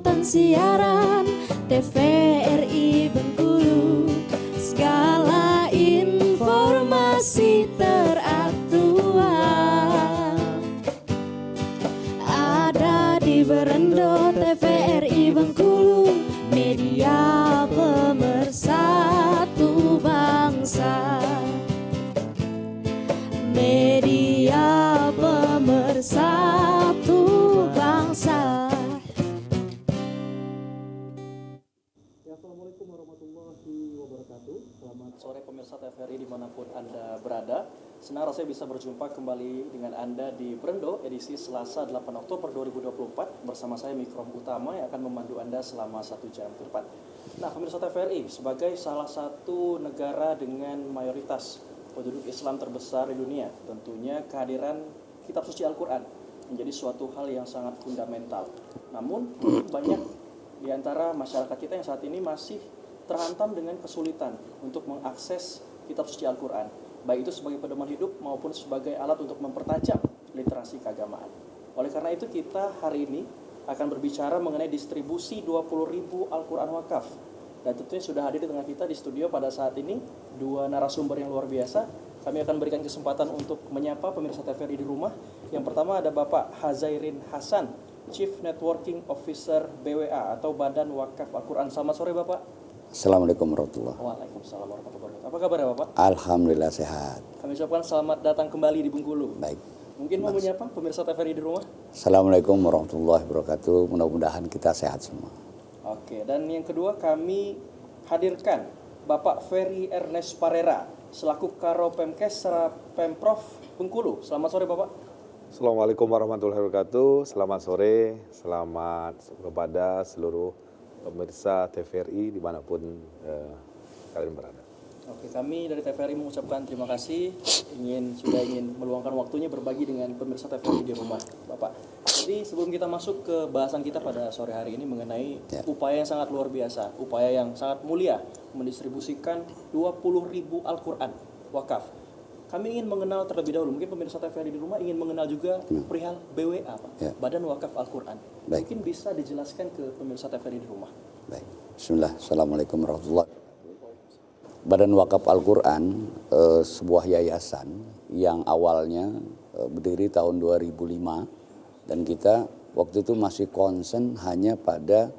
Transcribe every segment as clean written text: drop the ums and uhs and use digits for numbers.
nonton siaran TVRI Bengkulu, segala informasi teraktual ada di Berendo. TVRI Bengkulu, media pemersatu bangsa, media pemersatu bangsa. Assalamualaikum warahmatullahi wabarakatuh. Selamat sore pemirsa TVRI dimanapun Anda berada. Senang rasanya bisa berjumpa kembali dengan Anda di Berendo edisi Selasa 8 Oktober 2024 bersama saya Mikrom Utama yang akan memandu Anda selama 1 jam ke depan. Nah, pemirsa TVRI, sebagai salah satu negara dengan mayoritas penduduk Islam terbesar di dunia, tentunya kehadiran kitab suci Al-Quran menjadi suatu hal yang sangat fundamental. Namun, banyak di antara masyarakat kita yang saat ini masih terhantam dengan kesulitan untuk mengakses kitab suci Al-Quran, baik itu sebagai pedoman hidup maupun sebagai alat untuk mempertajam literasi keagamaan. Oleh karena itu kita hari ini akan berbicara mengenai distribusi 20.000 Al-Quran wakaf. Dan tentunya sudah hadir dengan kita di studio pada saat ini dua narasumber yang luar biasa. Kami akan berikan kesempatan untuk menyapa pemirsa TVRI di rumah. Yang pertama ada Bapak Hazairin Hasan, Chief Networking Officer BWA atau Badan Wakaf Al-Quran. Selamat sore Bapak. Assalamualaikum warahmatullahi wabarakatuh. Waalaikumsalam warahmatullahi wabarakatuh. Apa kabar ya Bapak? Alhamdulillah sehat. Kami ucapkan selamat datang kembali di Bengkulu. Baik. Mungkin mau menyapa pemirsa TVRI di rumah? Assalamualaikum warahmatullahi wabarakatuh. Mudah-mudahan kita sehat semua. Oke, dan yang kedua kami hadirkan Bapak Ferry Ernest Parera selaku Karo Pemkes Pemprov Bengkulu. Selamat sore Bapak. Assalamualaikum warahmatullahi wabarakatuh. Selamat sore, selamat kepada seluruh pemirsa TVRI dimanapun kalian berada. Oke, kami dari TVRI mengucapkan terima kasih sudah ingin meluangkan waktunya berbagi dengan pemirsa TVRI di rumah, Bapak. Jadi sebelum kita masuk ke bahasan kita pada sore hari ini mengenai upaya yang sangat luar biasa, upaya yang sangat mulia mendistribusikan 20.000 Al-Quran wakaf. Kami ingin mengenal terlebih dahulu, mungkin pemirsa TVRI di rumah ingin mengenal juga perihal BWA, Pak, Badan Wakaf Al-Quran. Mungkin bisa dijelaskan ke pemirsa TVRI di rumah. Baik. Bismillah. Assalamualaikum warahmatullahi wabarakatuh. Badan Wakaf Al-Quran sebuah yayasan yang awalnya berdiri tahun 2005 dan kita waktu itu masih concern hanya pada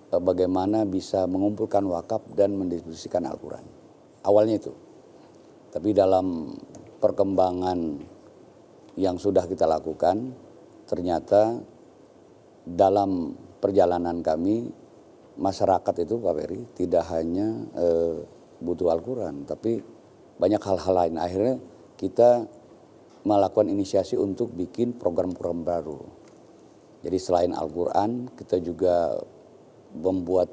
bagaimana bisa mengumpulkan wakaf dan mendistribusikan Al-Quran. Awalnya itu. Tapi dalam perkembangan yang sudah kita lakukan, ternyata dalam perjalanan kami, masyarakat itu Pak Ferry tidak hanya butuh Al-Quran, tapi banyak hal-hal lain. Akhirnya kita melakukan inisiasi untuk bikin program-program baru. Jadi selain Al-Quran, kita juga membuat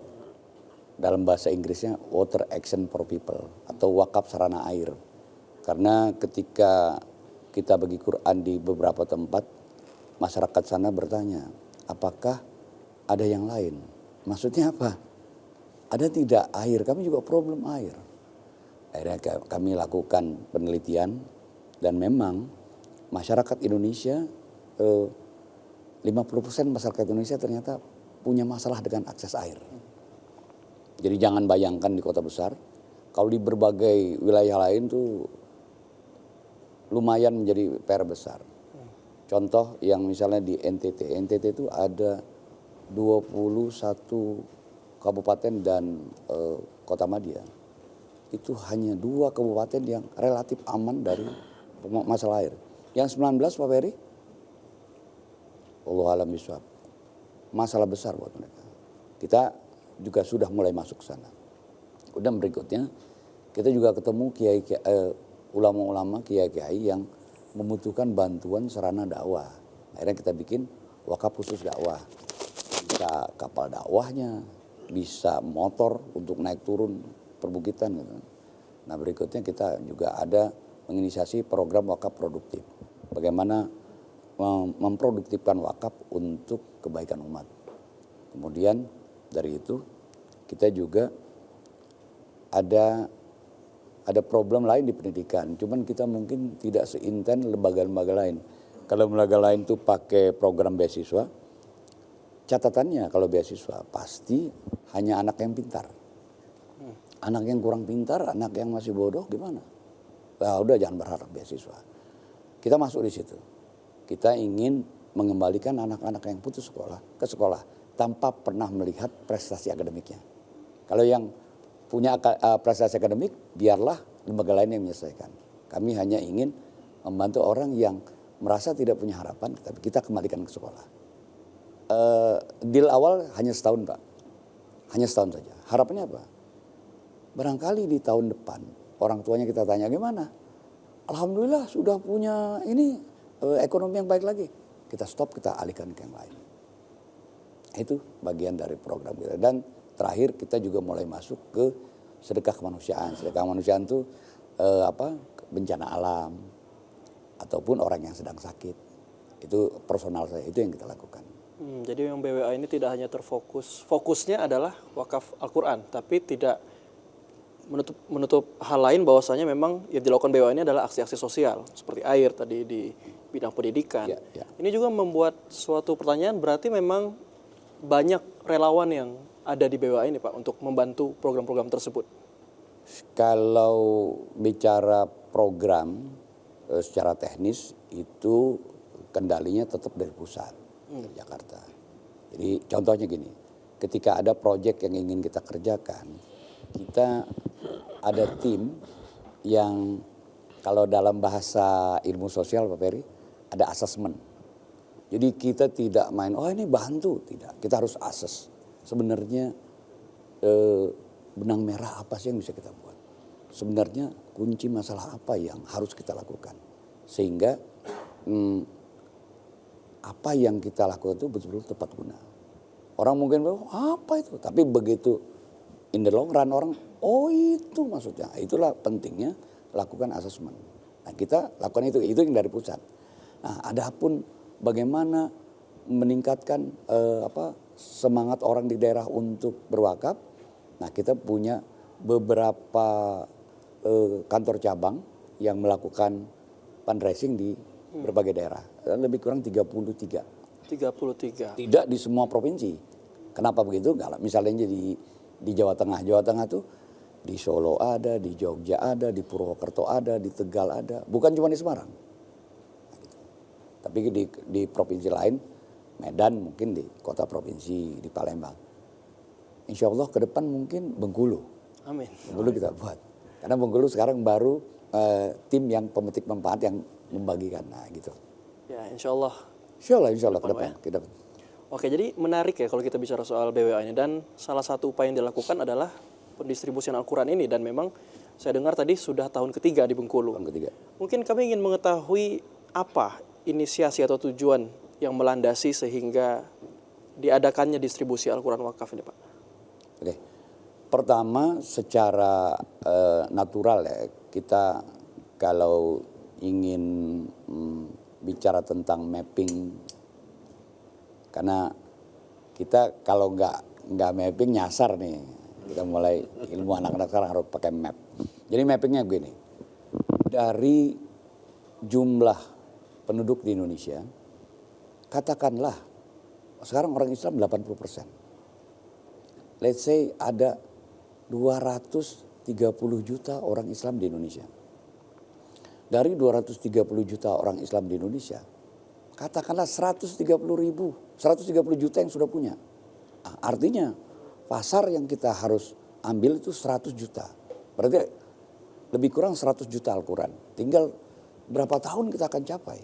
dalam bahasa Inggrisnya Water Action for People atau wakaf sarana air. Karena ketika kita bagi Quran di beberapa tempat, masyarakat sana bertanya, apakah ada yang lain? Maksudnya apa? Ada tidak air? Kami juga problem air. Akhirnya kami lakukan penelitian dan memang masyarakat Indonesia, 50% masyarakat Indonesia ternyata punya masalah dengan akses air. Jadi jangan bayangkan di kota besar, kalau di berbagai wilayah lain tuh lumayan menjadi PR besar. Contoh yang misalnya di NTT itu ada 21 kabupaten dan kota madya. Itu hanya 2 kabupaten yang relatif aman dari masalah air. Yang 19 Pak Ferry, Allahu a'lam bishawab, masalah besar buat mereka. Kita juga sudah mulai masuk ke sana. Kemudian berikutnya kita juga ketemu ulama-ulama, kiai-kiai yang membutuhkan bantuan sarana dakwah. Akhirnya kita bikin wakaf khusus dakwah. Bisa kapal dakwahnya, bisa motor untuk naik turun perbukitan gitu. Nah berikutnya kita juga ada menginisiasi program wakaf produktif. Bagaimana memproduktifkan wakaf untuk kebaikan umat. Kemudian dari itu kita juga ada problem lain di pendidikan. Cuman kita mungkin tidak seinten lembaga-lembaga lain. Kalau lembaga lain tuh pakai program beasiswa, catatannya kalau beasiswa pasti hanya anak yang pintar. Anak yang kurang pintar, anak yang masih bodoh gimana? Nah, udah jangan berharap beasiswa. Kita masuk di situ. Kita ingin mengembalikan anak-anak yang putus sekolah ke sekolah tanpa pernah melihat prestasi akademiknya. Kalau yang punya prestasi akademik, biarlah lembaga lain yang menyelesaikan. Kami hanya ingin membantu orang yang merasa tidak punya harapan, tapi kita kembalikan ke sekolah. Deal awal hanya setahun, Pak. Hanya setahun saja. Harapannya apa? Barangkali di tahun depan orang tuanya kita tanya gimana? Alhamdulillah sudah punya ini ekonomi yang baik lagi. Kita stop, kita alihkan ke yang lain. Itu bagian dari program kita. Dan terakhir kita juga mulai masuk ke sedekah kemanusiaan. Sedekah kemanusiaan itu bencana alam ataupun orang yang sedang sakit. Itu personal saya, itu yang kita lakukan. Jadi yang BWA ini tidak hanya fokusnya adalah wakaf Al-Quran, tapi tidak menutup hal lain bahwasanya memang yang dilakukan BWA ini adalah aksi-aksi sosial seperti air tadi di bidang pendidikan. Ya. Ini juga membuat suatu pertanyaan, berarti memang banyak relawan yang ada di BWA ini Pak untuk membantu program-program tersebut. Kalau bicara program secara teknis itu kendalinya tetap dari pusat. Jakarta. Jadi contohnya gini, ketika ada proyek yang ingin kita kerjakan, kita ada tim yang kalau dalam bahasa ilmu sosial Pak Peri, ada asesmen. Jadi kita tidak main, oh ini bantu, tidak. Kita harus assess. Sebenarnya benang merah apa sih yang bisa kita buat? Sebenarnya kunci masalah apa yang harus kita lakukan? Sehingga apa yang kita lakukan itu betul-betul tepat guna. Orang mungkin bilang, apa itu? Tapi begitu in the long run orang, oh itu maksudnya. Itulah pentingnya lakukan asesmen. Nah kita lakukan itu yang dari pusat. Nah adapun bagaimana meningkatkan semangat orang di daerah untuk berwakaf. Nah kita punya beberapa kantor cabang yang melakukan fundraising di berbagai daerah. Lebih kurang 33. 33. Tidak di semua provinsi. Kenapa begitu? Misalnya di Jawa Tengah. Jawa Tengah tuh di Solo ada, di Jogja ada, di Purwokerto ada, di Tegal ada. Bukan cuma di Semarang. Nah, gitu. Tapi di provinsi lain, Medan mungkin di kota provinsi, di Palembang. Insya Allah ke depan mungkin Bengkulu. Amin. Bengkulu kita buat. Karena Bengkulu sekarang baru tim yang pemetik manfaat yang membagikan. Nah gitu. Ya insya Allah. Insya Allah ke depan. Ya. Oke, jadi menarik ya kalau kita bicara soal BWA ini. Dan salah satu upaya yang dilakukan adalah pendistribusian Al-Quran ini. Dan memang saya dengar tadi sudah tahun ketiga di Bengkulu. Tahun ketiga. Mungkin kami ingin mengetahui apa inisiasi atau tujuan yang melandasi sehingga diadakannya distribusi Al-Quran wakaf ini Pak. Oke. Pertama secara natural ya, kita kalau ingin bicara tentang mapping, karena kita kalau nggak mapping nyasar nih, kita mulai ilmu anak-anak sekarang harus pakai map. Jadi mappingnya begini, dari jumlah penduduk di Indonesia, katakanlah sekarang orang Islam 80%. Let's say ada 230 juta orang Islam di Indonesia. Dari 230 juta orang Islam di Indonesia, katakanlah 130 juta yang sudah punya. Nah, artinya pasar yang kita harus ambil itu 100 juta. Berarti lebih kurang 100 juta Al-Quran. Tinggal berapa tahun kita akan capai.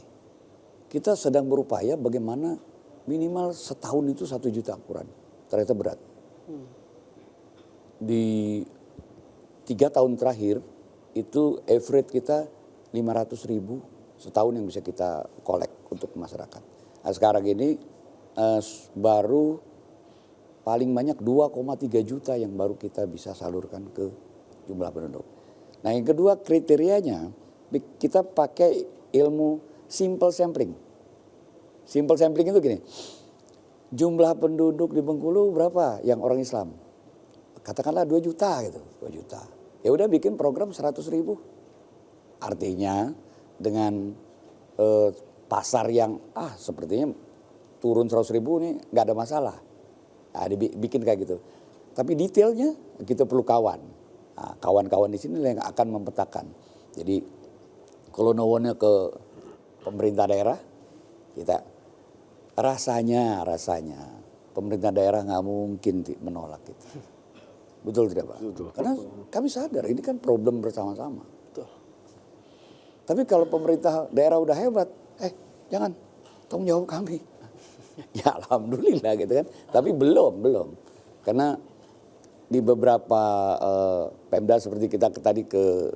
Kita sedang berupaya bagaimana minimal setahun itu 1 juta Al-Quran. Ternyata berat. Di 3 tahun terakhir itu average kita 500.000 setahun yang bisa kita kolek untuk masyarakat. Nah, sekarang ini baru paling banyak 2,3 juta yang baru kita bisa salurkan ke jumlah penduduk. Nah yang kedua kriterianya kita pakai ilmu simple sampling. Simple sampling itu gini, jumlah penduduk di Bengkulu berapa yang orang Islam? Katakanlah 2 juta gitu, 2 juta. Ya udah bikin program 100.000. Artinya dengan pasar yang sepertinya turun 100.000 nih nggak ada masalah. Nah, dibikin kayak gitu. Tapi detailnya kita perlu kawan. Nah, kawan-kawan di sini yang akan memetakan. Jadi kalau nuwunnya ke pemerintah daerah, kita rasanya pemerintah daerah nggak mungkin menolak itu. Betul tidak Pak? Betul. Karena kami sadar ini kan problem bersama-sama. Betul. Tapi kalau pemerintah daerah udah hebat, jangan tanggung jawab kami. Ya alhamdulillah gitu kan. Tapi belum. Karena di beberapa Pemda seperti kita tadi ke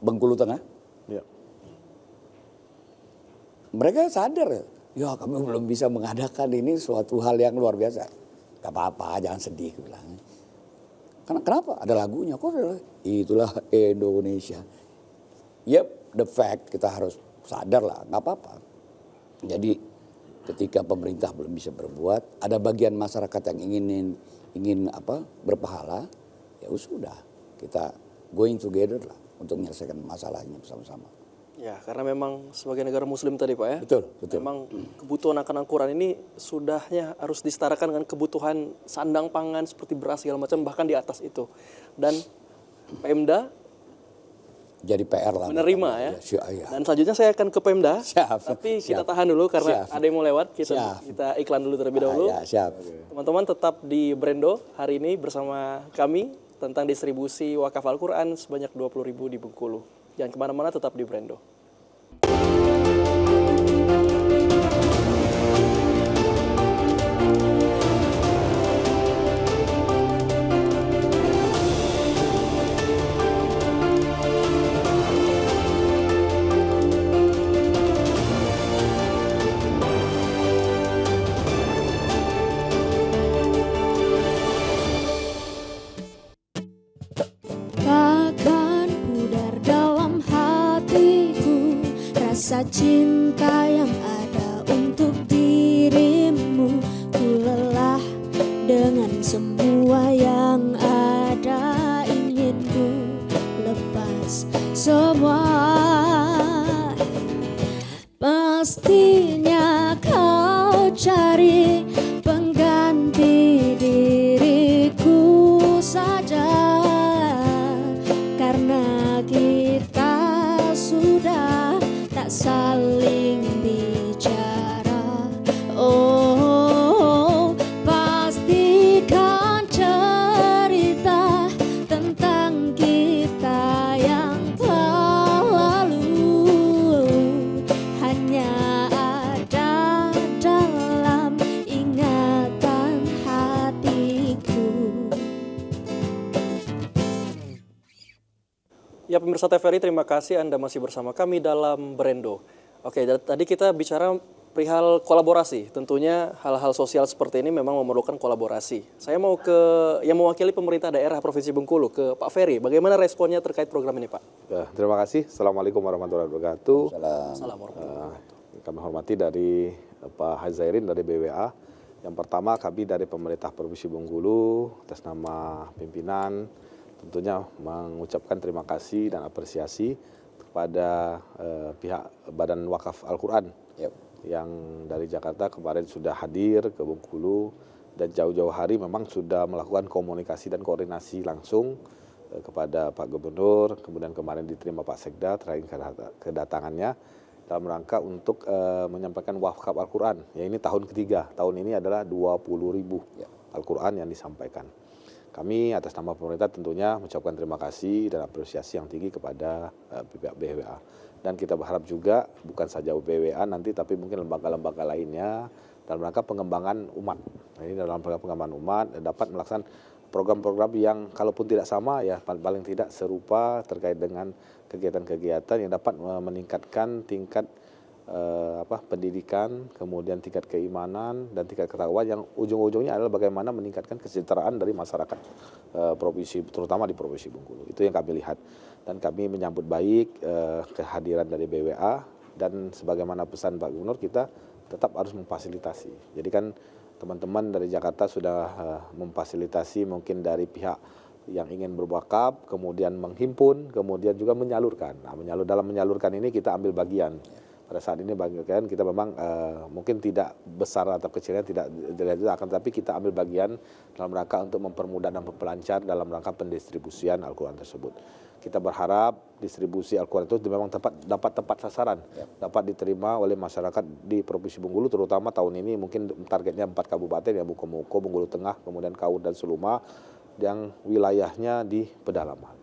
Bengkulu Tengah, Ya. mereka sadar ya kami belum bisa mengadakan ini suatu hal yang luar biasa. Gak apa-apa, jangan sedih bilang. Karena kenapa? Ada lagunya. Kok ada? Itulah Indonesia. Yep, the fact kita harus sadar lah, nggak apa-apa. Jadi ketika pemerintah belum bisa berbuat, ada bagian masyarakat yang ingin berpahala, ya sudah kita going together lah untuk menyelesaikan masalahnya bersama-sama. Ya, karena memang sebagai negara muslim tadi Pak ya. Betul. Memang kebutuhan akan Al-Quran ini sudahnya harus disetarakan dengan kebutuhan sandang pangan seperti beras segala macam, bahkan di atas itu. Dan Pemda Jadi PR lah. menerima ya. Ya. Dan selanjutnya saya akan ke Pemda. Siap. Tapi kita Siap. tahan dulu karena Siap. ada yang mau lewat. Siap. Kita iklan dulu terlebih dahulu. Ya, siap. Teman-teman tetap di Brendo hari ini bersama kami tentang distribusi wakaf Al-Quran sebanyak 20.000 di Bengkulu. Jangan kemana-mana, tetap di Brendo. Takkan pudar dalam hatiku rasa cinta yang ada untuk dirimu. Ku lelah dengan semua yang ada, ingin ku lepas semua. Pastinya kau cari pengganti diriku saja, karena kita sudah tak saling bicara. Oh, pastikan cerita tentang kita yang telah lalu hanya ada dalam ingatan hatiku. Ya pemirsa TVRI, terima kasih Anda masih bersama kami dalam Brendo. Oke, tadi kita bicara perihal kolaborasi. Tentunya hal-hal sosial seperti ini memang memerlukan kolaborasi. Saya mau ke yang mewakili pemerintah daerah Provinsi Bengkulu, ke Pak Ferry. Bagaimana responnya terkait program ini Pak? Ya, terima kasih. Assalamualaikum warahmatullahi wabarakatuh. Assalamualaikum. Kami hormati dari Pak Hazairin dari BWA. Yang pertama kami dari pemerintah Provinsi Bengkulu atas nama pimpinan tentunya mengucapkan terima kasih dan apresiasi kepada pihak Badan Wakaf Al-Quran yang dari Jakarta kemarin sudah hadir ke Bengkulu dan jauh-jauh hari memang sudah melakukan komunikasi dan koordinasi langsung kepada Pak Gubernur, kemudian kemarin diterima Pak Sekda terakhir kedatangannya dalam rangka untuk menyampaikan wakaf Al-Quran. Ya ini tahun ketiga, tahun ini adalah 20.000 Al-Quran yang disampaikan. Kami atas nama pemerintah tentunya mengucapkan terima kasih dan apresiasi yang tinggi kepada pihak BWA. Dan kita berharap juga bukan saja BWA nanti tapi mungkin lembaga-lembaga lainnya dalam rangka pengembangan umat. Nah, ini dalam rangka pengembangan umat dapat melaksanakan program-program yang kalaupun tidak sama ya paling tidak serupa terkait dengan kegiatan-kegiatan yang dapat meningkatkan tingkat pendidikan, kemudian tingkat keimanan dan tingkat ketakwaan yang ujung-ujungnya adalah bagaimana meningkatkan kesejahteraan dari masyarakat provinsi, terutama di Provinsi Bengkulu. Itu yang kami lihat dan kami menyambut baik kehadiran dari BWA dan sebagaimana pesan Pak Gubernur kita tetap harus memfasilitasi. Jadi kan teman-teman dari Jakarta sudah memfasilitasi mungkin dari pihak yang ingin berwakaf, kemudian menghimpun, kemudian juga menyalurkan. Nah, dalam menyalurkan ini kita ambil bagian. pada saat ini bagian kita memang mungkin tidak besar atau kecilnya tidak akan, tapi kita ambil bagian dalam rangka untuk mempermudah dan memperlancar dalam rangka pendistribusian Al-Quran tersebut. Kita berharap distribusi Al-Quran itu memang dapat tepat sasaran, dapat diterima oleh masyarakat di Provinsi Bengkulu, terutama tahun ini mungkin targetnya 4 kabupaten ya, Bukomoko, Bengkulu Tengah, kemudian Kaur dan Suluma, yang wilayahnya di pedalaman.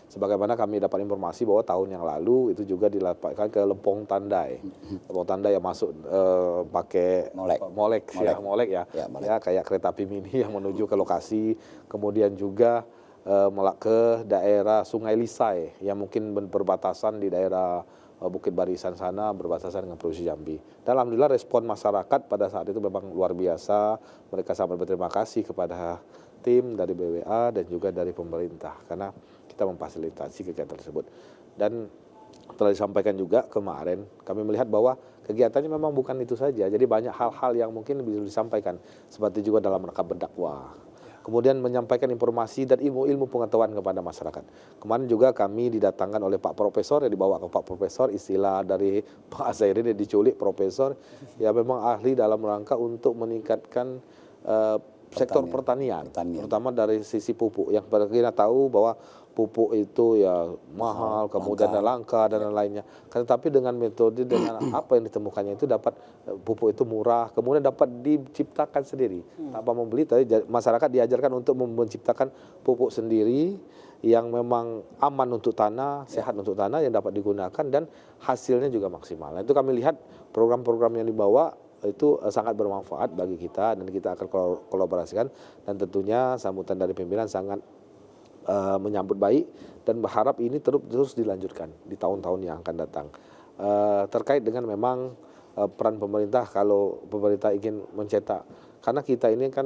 Sebagaimana kami dapat informasi bahwa tahun yang lalu itu juga dilaporkan ke Lempong Tandai. Lempong Tandai yang masuk pakai molek ya, kayak kereta api mini yang menuju ke lokasi. Kemudian juga ke daerah Sungai Lisai yang mungkin berbatasan di daerah Bukit Barisan sana, berbatasan dengan Provinsi Jambi. Dan alhamdulillah respon masyarakat pada saat itu memang luar biasa. Mereka sangat berterima kasih kepada tim dari BWA dan juga dari pemerintah karena kita memfasilitasi kegiatan tersebut. Dan telah disampaikan juga kemarin, kami melihat bahwa kegiatannya memang bukan itu saja. Jadi banyak hal-hal yang mungkin bisa disampaikan, seperti juga dalam rangka berdakwah. Kemudian menyampaikan informasi dan ilmu-ilmu pengetahuan kepada masyarakat. Kemarin juga kami didatangkan oleh Pak Profesor, yang dibawa ke Pak Profesor, istilah dari Pak Azairin yang diculik Profesor, ya memang ahli dalam rangka untuk meningkatkan sektor pertanian, terutama dari sisi pupuk. Yang kita tahu bahwa pupuk itu ya mahal, kemudian langka dan lain-lainnya. Tetapi dengan metode, dengan apa yang ditemukannya itu dapat pupuk itu murah, kemudian dapat diciptakan sendiri tanpa membeli. Tapi masyarakat diajarkan untuk menciptakan pupuk sendiri yang memang aman untuk tanah, sehat untuk tanah, yang dapat digunakan dan hasilnya juga maksimal. Nah, itu kami lihat program-program yang dibawa itu sangat bermanfaat bagi kita dan kita akan kolaborasikan, dan tentunya sambutan dari pimpinan sangat menyambut baik dan berharap ini terus dilanjutkan di tahun-tahun yang akan datang. Terkait dengan memang peran pemerintah, kalau pemerintah ingin mencetak, karena kita ini kan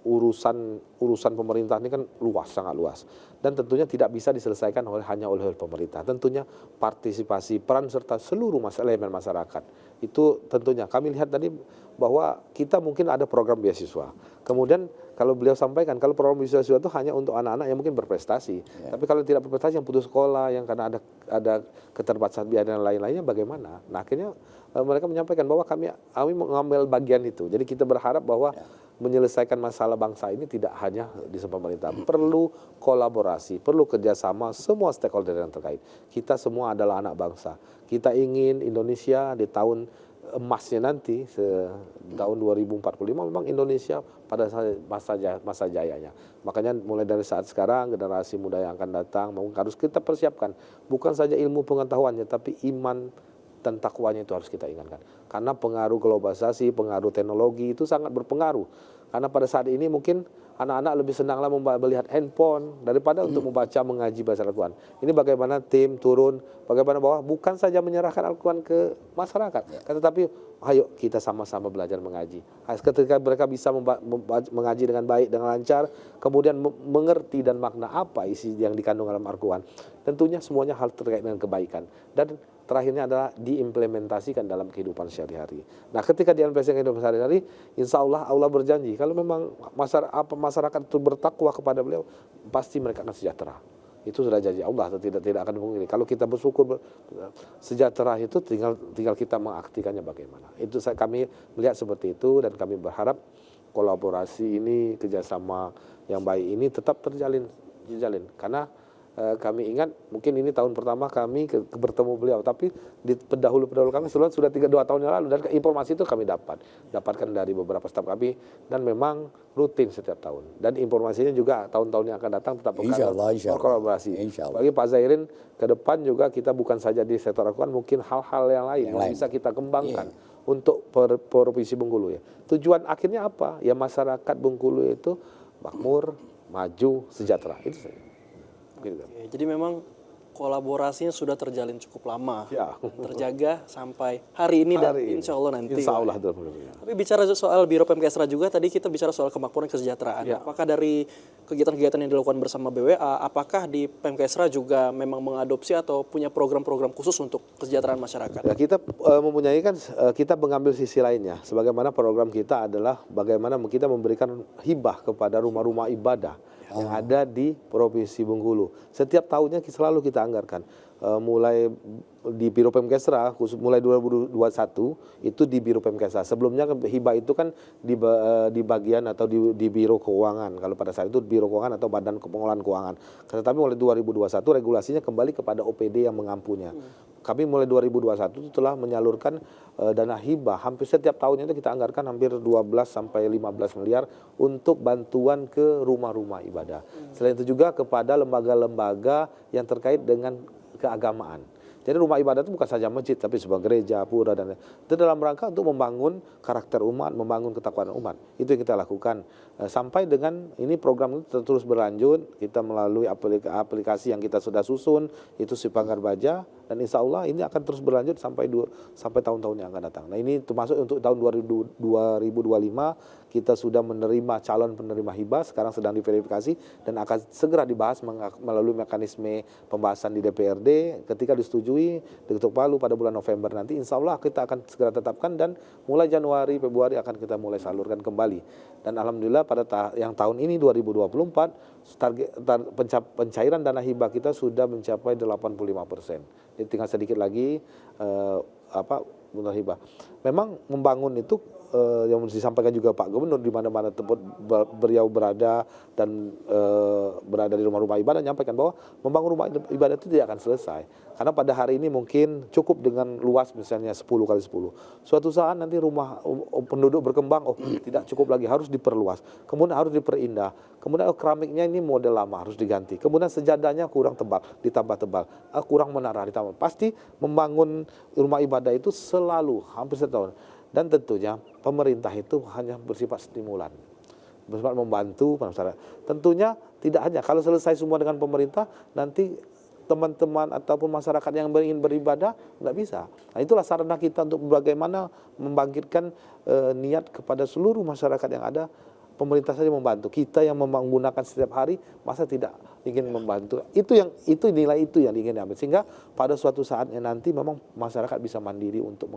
urusan pemerintah ini kan luas, sangat luas, dan tentunya tidak bisa diselesaikan hanya oleh pemerintah. Tentunya partisipasi, peran serta seluruh elemen masyarakat itu tentunya kami lihat tadi bahwa kita mungkin ada program beasiswa. Kemudian kalau beliau sampaikan, kalau program beasiswa itu hanya untuk anak-anak yang mungkin berprestasi. Tapi kalau tidak berprestasi, yang putus sekolah, yang karena ada keterbatasan biaya dan lain-lainnya, bagaimana? Nah, akhirnya mereka menyampaikan bahwa kami mengambil bagian itu. Jadi kita berharap bahwa menyelesaikan masalah bangsa ini tidak hanya di pemerintah, perlu kolaborasi, perlu kerjasama semua stakeholder yang terkait. Kita semua adalah anak bangsa. Kita ingin Indonesia di tahun emasnya nanti, tahun 2045 memang Indonesia pada masa jayanya. Makanya mulai dari saat sekarang generasi muda yang akan datang harus kita persiapkan, bukan saja ilmu pengetahuannya, tapi iman dan takwanya itu harus kita ingatkan. Karena pengaruh globalisasi, pengaruh teknologi itu sangat berpengaruh. Karena pada saat ini mungkin anak-anak lebih senanglah melihat handphone daripada untuk membaca, mengaji bahasa Al-Quran. Ini bagaimana tim turun, bagaimana bahwa bukan saja menyerahkan Al-Quran ke masyarakat, tetapi ayo kita sama-sama belajar mengaji. Ketika mereka bisa mengaji dengan baik, dengan lancar, kemudian mengerti dan makna apa isi yang dikandung dalam Al-Quran, tentunya semuanya hal terkait dengan kebaikan. Dan terakhirnya adalah diimplementasikan dalam kehidupan sehari-hari. Nah, ketika diimplementasikan kehidupan sehari-hari, insya Allah berjanji kalau memang masyarakat itu bertakwa kepada beliau, pasti mereka akan sejahtera. Itu sudah janji Allah, atau tidak akan memungkiri. Kalau kita bersyukur sejahtera itu tinggal kita mengaktifkannya bagaimana. Itu kami melihat seperti itu, dan kami berharap kolaborasi ini, kerjasama yang baik ini tetap terjalin. Karena kami ingat mungkin ini tahun pertama kami bertemu beliau, tapi di pendahulu kami sudah 2 tahun yang lalu, dan informasi itu kami dapatkan dari beberapa staf kami, dan memang rutin setiap tahun, dan informasinya juga tahun-tahun yang akan datang tetap berkolaborasi. Bagi Pak Zairin ke depan juga kita bukan saja di sektor Al-Quran, mungkin hal-hal yang lain yang bisa kita kembangkan untuk Provinsi Bengkulu ya. Tujuan akhirnya apa? Ya masyarakat Bengkulu itu makmur, maju, sejahtera. Itu saja. Oke, jadi memang kolaborasinya sudah terjalin cukup lama, terjaga sampai hari ini dan insya Allah nanti. Insya Allah. Tapi bicara soal Biro Pemkesra juga, tadi kita bicara soal kemakmuran kesejahteraan. Apakah dari kegiatan-kegiatan yang dilakukan bersama BWA, apakah di Pemkesra juga memang mengadopsi atau punya program-program khusus untuk kesejahteraan masyarakat? Ya, kita mempunyai kan, kita mengambil sisi lainnya. Sebagaimana program kita adalah bagaimana kita memberikan hibah kepada rumah-rumah ibadah yang ada di Provinsi Bengkulu. Setiap tahunnya selalu kita anggarkan. Mulai di Biro Pemkesra, khusus mulai 2021 itu di Biro Pemkesra. Sebelumnya hibah itu kan di bagian atau di Biro Keuangan. Kalau pada saat itu Biro Keuangan atau Badan Pengelolaan Keuangan. Tetapi mulai 2021 regulasinya kembali kepada OPD yang mengampunya. Kami mulai 2021 itu telah menyalurkan dana hibah hampir setiap tahunnya itu kita anggarkan hampir 12 sampai 15 miliar untuk bantuan ke rumah-rumah ibadah. Selain itu juga kepada lembaga-lembaga yang terkait dengan keagamaan. Jadi rumah ibadah itu bukan saja masjid, tapi sebuah gereja, pura, dan itu dalam rangka untuk membangun karakter umat, membangun ketakwaan umat. Itu yang kita lakukan. Sampai dengan ini program itu terus berlanjut, kita melalui aplikasi yang kita sudah susun, itu si Pagar Baja, dan insya Allah ini akan terus berlanjut sampai tahun-tahun yang akan datang. Nah ini termasuk untuk tahun 2025, kita sudah menerima calon penerima hibah, sekarang sedang diverifikasi, dan akan segera dibahas melalui mekanisme pembahasan di DPRD, ketika disetujui di Ketuk Palu pada bulan November nanti, insya Allah kita akan segera tetapkan dan mulai Januari, Februari akan kita mulai salurkan kembali. Dan alhamdulillah pada yang tahun ini 2024 target pencairan dana hibah kita sudah mencapai 85%. Jadi tinggal sedikit lagi dana hibah. Memang membangun itu yang disampaikan juga Pak Gubernur di mana-mana tempat beliau berada dan berada di rumah-rumah ibadah menyampaikan bahwa membangun rumah ibadah itu tidak akan selesai. Karena pada hari ini mungkin cukup dengan luas misalnya 10 kali 10. Suatu saat nanti rumah penduduk berkembang, tidak cukup lagi, harus diperluas. Kemudian harus diperindah. Kemudian keramiknya ini model lama harus diganti. Kemudian sejadahnya kurang tebal, ditambah tebal. Kurang menara, ditambah. Pasti membangun rumah ibadah itu selalu hampir setahun. Dan tentunya pemerintah itu hanya bersifat stimulan, bersifat membantu masyarakat. Tentunya tidak hanya kalau selesai semua dengan pemerintah, nanti teman-teman ataupun masyarakat yang ingin beribadah nggak bisa. Nah itulah sarana kita untuk bagaimana membangkitkan niat kepada seluruh masyarakat yang ada. Pemerintah saja membantu, kita yang menggunakan setiap hari masa tidak ingin membantu. Itu nilai itu yang ingin diambil, sehingga pada suatu saatnya nanti memang masyarakat bisa mandiri untuk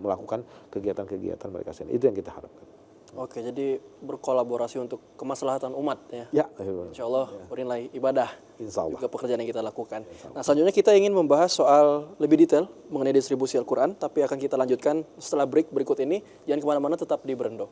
melakukan kegiatan-kegiatan mereka sendiri. Itu yang kita harapkan. Oke, jadi berkolaborasi untuk kemaslahatan umat ya. Ya, Insya Allah berinilai ibadah. Insya Allah. Juga pekerjaan yang kita lakukan. Nah selanjutnya kita ingin membahas soal lebih detail mengenai distribusi Al-Quran, tapi akan kita lanjutkan setelah break berikut ini. Jangan kemana-mana, tetap di Berendo.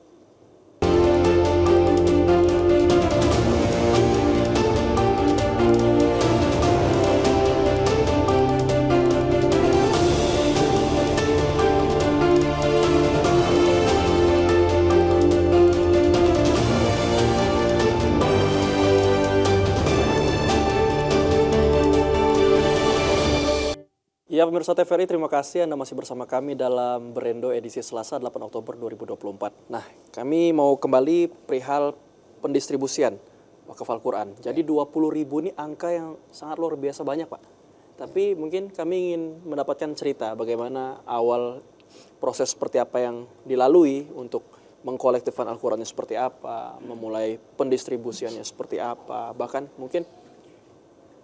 Ya pemirsa TVRI, terima kasih Anda masih bersama kami dalam Berendo edisi Selasa 8 Oktober 2024. Nah, kami mau kembali perihal pendistribusian wakaf Al-Quran. Jadi 20.000 ini angka yang sangat luar biasa banyak Pak. Tapi mungkin kami ingin mendapatkan cerita bagaimana awal proses seperti apa yang dilalui untuk mengkolektifkan Al-Qurannya seperti apa, memulai pendistribusiannya seperti apa, bahkan mungkin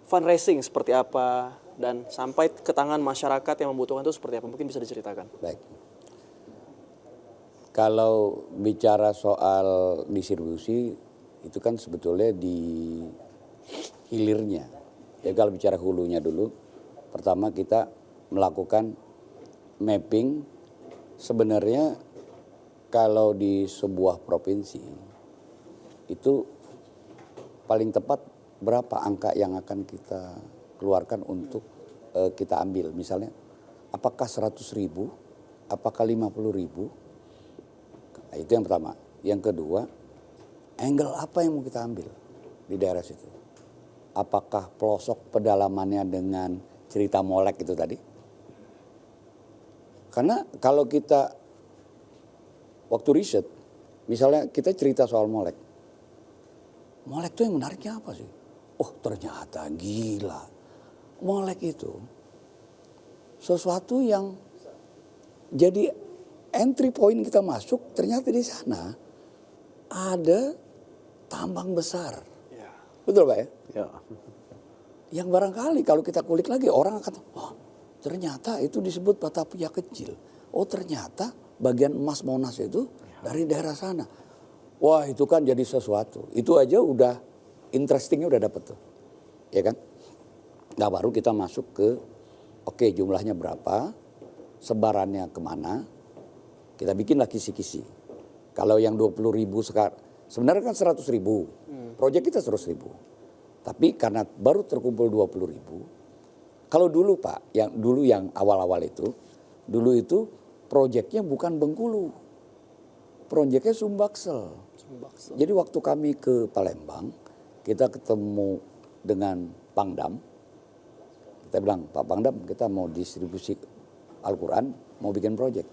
fundraising seperti apa, dan sampai ke tangan masyarakat yang membutuhkan itu seperti apa, mungkin bisa diceritakan. Baik. Kalau bicara soal distribusi, itu kan sebetulnya di hilirnya. Ya kalau bicara hulunya dulu, pertama kita melakukan mapping. Sebenarnya kalau di sebuah provinsi, itu paling tepat berapa angka yang akan kita keluarkan untuk kita ambil. Misalnya, apakah 100.000, apakah 50.000? Nah, itu yang pertama. Yang kedua, angle apa yang mau kita ambil di daerah situ? Apakah pelosok pedalamannya dengan cerita molek itu tadi? Karena kalau kita waktu riset, misalnya kita cerita soal molek. Molek itu yang menariknya apa sih? Oh ternyata gila. Molek itu sesuatu yang jadi entry point kita masuk, ternyata di sana ada tambang besar. Ya. Betul Pak ya? Ya. Yang barangkali kalau kita kulik lagi orang akan, oh ternyata itu disebut Batavia kecil. Oh ternyata bagian emas Monas itu dari daerah sana. Wah itu kan jadi sesuatu. Itu aja udah interestingnya udah dapet tuh, ya kan? Nah baru kita masuk ke, oke jumlahnya berapa, sebarannya kemana, kita bikinlah kisi-kisi. Kalau yang 20.000 sekarang, sebenarnya kan 100.000, proyek kita 100.000. Tapi karena baru terkumpul 20.000, kalau dulu Pak, yang awal-awal itu, dulu itu proyeknya bukan Bengkulu, proyeknya Sumbaksel. Jadi waktu kami ke Palembang, kita ketemu dengan Pangdam, kita bilang, Pak Pangdam kita mau distribusi Al-Quran, mau bikin proyek.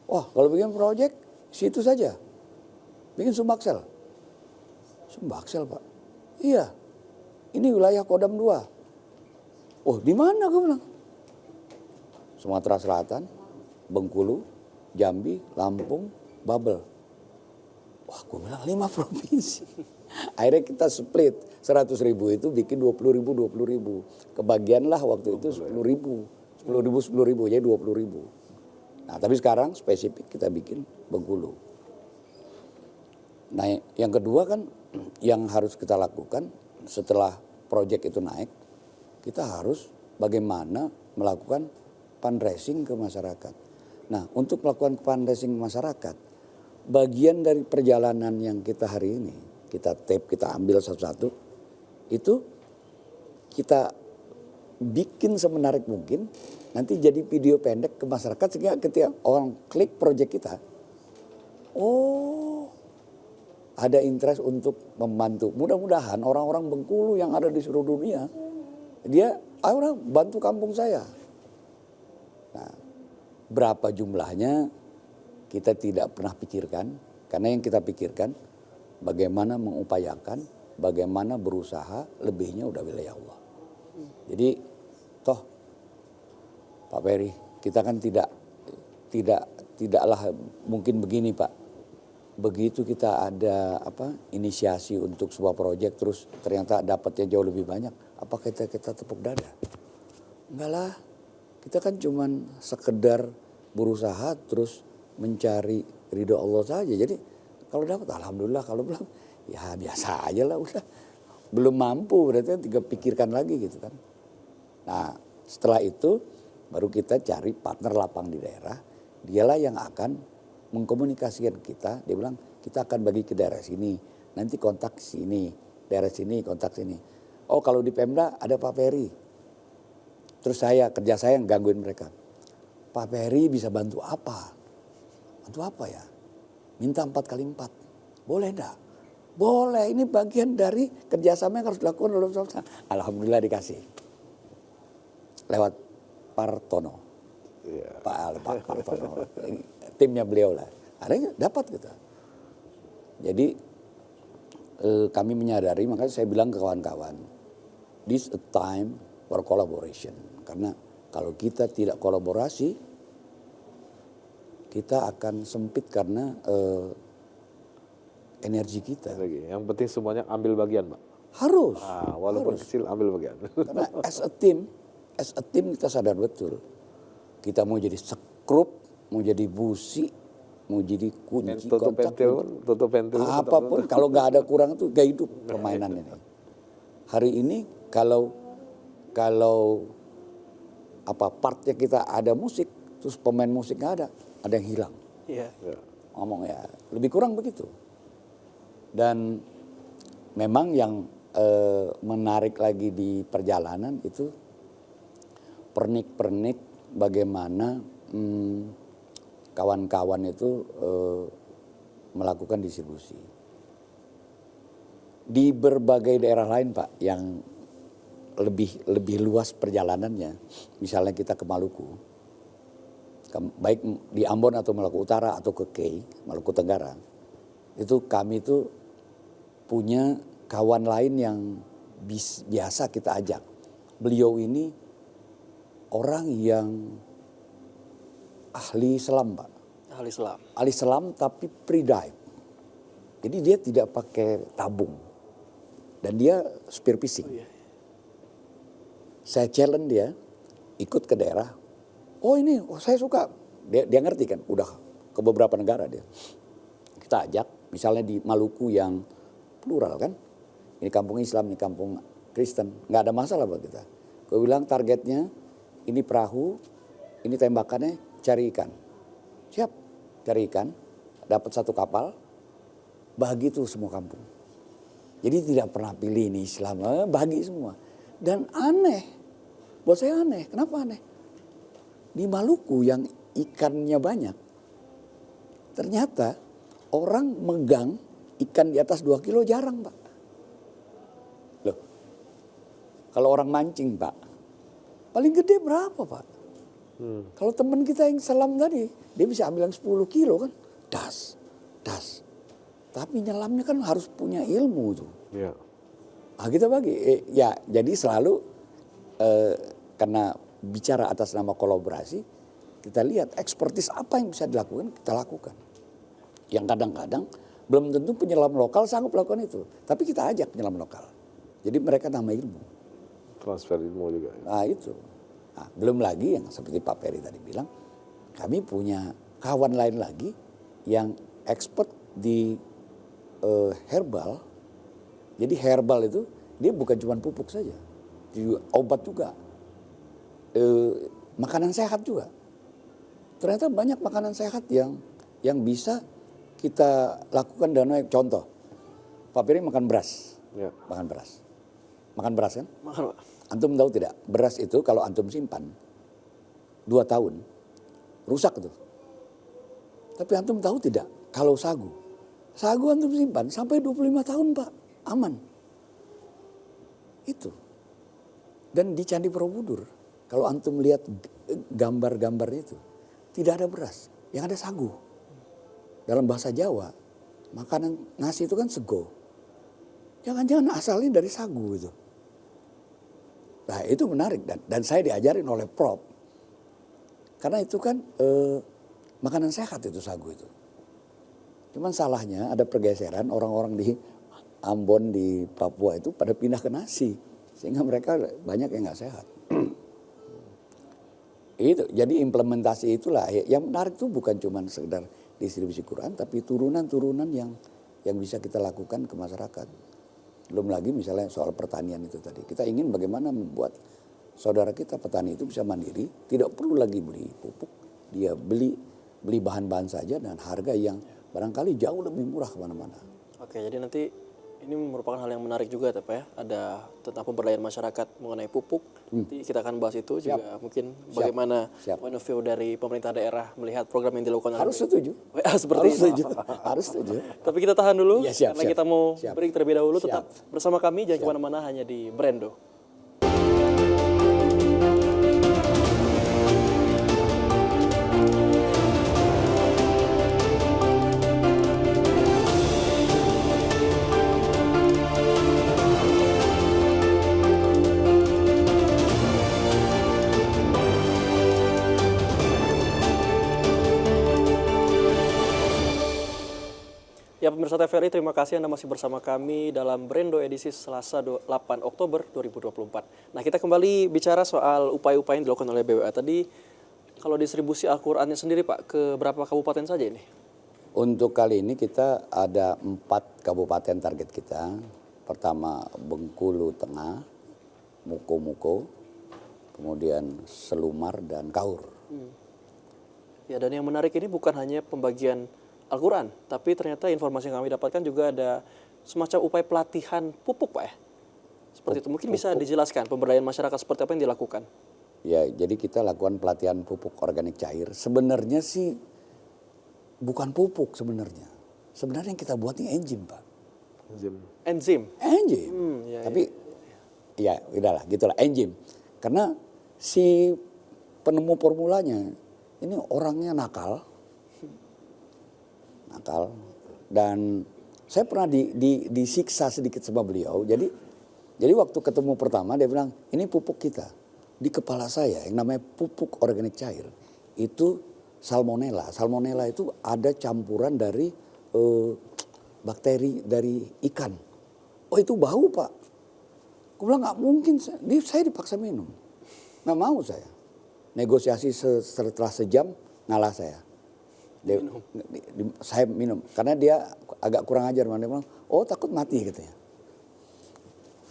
Wah kalau bikin proyek, situ saja, bikin Sumbaksel. Sumbaksel Pak? Iya, ini wilayah Kodam 2. Oh di mana gue bilang? Sumatera Selatan, Bengkulu, Jambi, Lampung, Babel. Wah gue bilang 5 provinsi. Akhirnya kita split 100.000 itu bikin 20.000. Kebagianlah waktu itu 10.000, 10.000, jadi 20.000. Nah tapi sekarang spesifik kita bikin Bengkulu. Nah yang kedua kan yang harus kita lakukan setelah proyek itu naik, kita harus bagaimana melakukan fundraising ke masyarakat. Nah untuk melakukan fundraising ke masyarakat, bagian dari perjalanan yang kita hari ini, kita tape, kita ambil satu-satu, itu kita bikin semenarik mungkin, nanti jadi video pendek ke masyarakat sehingga ketika orang klik proyek kita, oh ada interest untuk membantu. Mudah-mudahan orang-orang Bengkulu yang ada di seluruh dunia, dia ayo bantu kampung saya. Nah, berapa jumlahnya kita tidak pernah pikirkan, karena yang kita pikirkan bagaimana mengupayakan, bagaimana berusaha, lebihnya udah wilayah Allah. Jadi toh Pak Ferry, kita kan tidaklah mungkin begini Pak. Begitu kita ada inisiasi untuk sebuah proyek terus ternyata dapatnya jauh lebih banyak, apa kita tepuk dada? Enggak lah, kita kan cuman sekedar berusaha terus mencari ridho Allah saja. Jadi kalau dapat alhamdulillah, kalau belum ya biasa aja lah udah. Belum mampu berarti tinggal pikirkan lagi gitu kan. Nah setelah itu baru kita cari partner lapang di daerah, dialah yang akan mengkomunikasikan kita, dia bilang kita akan bagi ke daerah sini, nanti kontak sini, daerah sini kontak sini. Oh kalau di Pemda ada Pak Ferry, terus kerja saya gangguin mereka. Pak Ferry bisa bantu apa? Bantu apa ya? Minta 4x4, boleh enggak? Boleh, ini bagian dari kerjasama yang harus dilakukan oleh alhamdulillah dikasih. Lewat Partono, Pak Partono. Timnya beliau lah, akhirnya dapat gitu. Jadi kami menyadari, makanya saya bilang ke kawan-kawan, this a time for collaboration. Karena kalau kita tidak kolaborasi, kita akan sempit karena energi kita. Yang penting semuanya ambil bagian Pak. Harus. Walaupun harus. kecil ambil bagian. Karena as a team kita sadar betul. Kita mau jadi sekrup, mau jadi busi, mau jadi kunci, tutup pentil, apapun kalau nggak ada kurang itu gak hidup permainan ini. Hari ini kalau partnya kita ada musik, terus pemain musik nggak ada yang hilang. Iya. Ngomong ya lebih kurang begitu. Dan memang yang menarik lagi di perjalanan itu pernik-pernik bagaimana kawan-kawan itu melakukan distribusi. Di berbagai daerah lain Pak yang lebih luas perjalanannya, misalnya kita ke Maluku, baik di Ambon atau Maluku Utara atau ke Kei, Maluku Tenggara, itu kami itu punya kawan lain yang biasa kita ajak. Beliau ini orang yang ahli selam Pak. Ahli selam. Ahli selam tapi pre-dive. Jadi dia tidak pakai tabung. Dan dia spear fishing. Oh, iya. Saya challenge dia ikut ke daerah. Oh ini, saya suka. Dia ngerti kan, udah ke beberapa negara dia. Kita ajak, misalnya di Maluku yang plural kan. Ini kampung Islam, ini kampung Kristen. Nggak ada masalah buat kita. Gue bilang targetnya ini perahu, ini tembakannya cari ikan. Siap, cari ikan, dapat 1 kapal, bagi tuh semua kampung. Jadi tidak pernah pilih ini Islam, bagi semua. Dan aneh, buat saya aneh. Kenapa aneh? Di Maluku yang ikannya banyak, ternyata orang megang ikan di atas 2 kilo jarang, Pak. Loh, kalau orang mancing, Pak, paling gede berapa, Pak? Kalau teman kita yang selam tadi, dia bisa ambil yang 10 kilo kan, das. Tapi nyelamnya kan harus punya ilmu tuh. Iya. Nah, kita bagi, ya jadi selalu karena bicara atas nama kolaborasi, kita lihat ekspertis apa yang bisa dilakukan, kita lakukan. Yang kadang-kadang belum tentu penyelam lokal sanggup lakukan itu, tapi kita ajak penyelam lokal. Jadi mereka nambah ilmu. Transfer ilmu juga. Nah itu. Nah, belum lagi yang seperti Pak Peri tadi bilang, kami punya kawan lain lagi yang expert di herbal. Jadi herbal itu dia bukan cuma pupuk saja, juga obat juga, makanan sehat juga. Ternyata banyak makanan sehat yang bisa kita lakukan dan contoh, Pak Peri makan beras, Ya. makan beras kan? Makan, Pak. Antum tahu tidak, beras itu kalau antum simpan 2 tahun rusak itu. Tapi antum tahu tidak, kalau sagu antum simpan sampai 25 tahun, Pak, aman. Itu. Dan di Candi Borobudur, kalau antum lihat gambar-gambar itu, tidak ada beras, yang ada sagu. Dalam bahasa Jawa, makanan nasi itu kan sego. Jangan-jangan asalnya dari sagu itu. Nah itu menarik dan saya diajarin oleh Prof. Karena itu kan makanan sehat itu sagu itu. Cuman salahnya ada pergeseran orang-orang di Ambon di Papua itu pada pindah ke nasi. Sehingga mereka banyak yang gak sehat. Itu jadi implementasi itulah yang menarik itu bukan cuma sekedar distribusi Quran, tapi turunan-turunan yang bisa kita lakukan ke masyarakat. Belum lagi misalnya soal pertanian itu tadi. Kita ingin bagaimana membuat saudara kita petani itu bisa mandiri, tidak perlu lagi beli pupuk, dia beli bahan-bahan saja dan harga yang barangkali jauh lebih murah kemana-mana. Oke, jadi nanti ini merupakan hal yang menarik juga Pak ya. Ada tentang pemberdayaan masyarakat mengenai pupuk. Nanti kita akan bahas itu juga mungkin bagaimana point of view dari pemerintah daerah melihat program yang dilakukan. Harus setuju. Seperti Harus itu. setuju. Harus setuju. Tapi kita tahan dulu Ya, siap, karena siap. kita mau Siap. break terlebih dahulu. Tetap Siap. bersama kami, jangan kemana-mana, hanya di Brendo. Ya pemirsa TVRI, terima kasih Anda masih bersama kami dalam Brendo edisi Selasa 8 Oktober 2024. Nah kita kembali bicara soal upaya-upaya yang dilakukan oleh BWA tadi. Kalau distribusi Al-Qurannya sendiri Pak, ke berapa kabupaten saja ini? Untuk kali ini kita ada 4 kabupaten target kita. Pertama Bengkulu Tengah, Muko-Muko, kemudian Selumar dan Kaur. Ya dan yang menarik ini bukan hanya pembagian Al-Quran, tapi ternyata informasi yang kami dapatkan juga ada semacam upaya pelatihan pupuk Pak ya? Seperti itu, mungkin bisa dijelaskan pemberdayaan masyarakat seperti apa yang dilakukan? Ya, jadi kita lakukan pelatihan pupuk organik cair. Sebenarnya sih bukan pupuk sebenarnya. Sebenarnya yang kita buat ini enzim, Pak. Enzim? Enzim. Tapi ya udahlah gitulah enzim. Karena si penemu formulanya ini orangnya nakal dan saya pernah disiksa sedikit sama beliau. Jadi waktu ketemu pertama dia bilang ini pupuk kita. Di kepala saya yang namanya pupuk organik cair itu salmonella. Salmonella itu ada campuran dari bakteri dari ikan. Oh itu bau Pak. Aku bilang nggak mungkin. Saya dipaksa minum. Nggak mau saya. Negosiasi setelah sejam ngalah saya. Saya minum karena dia agak kurang ajar. Dia bilang, oh takut mati katanya.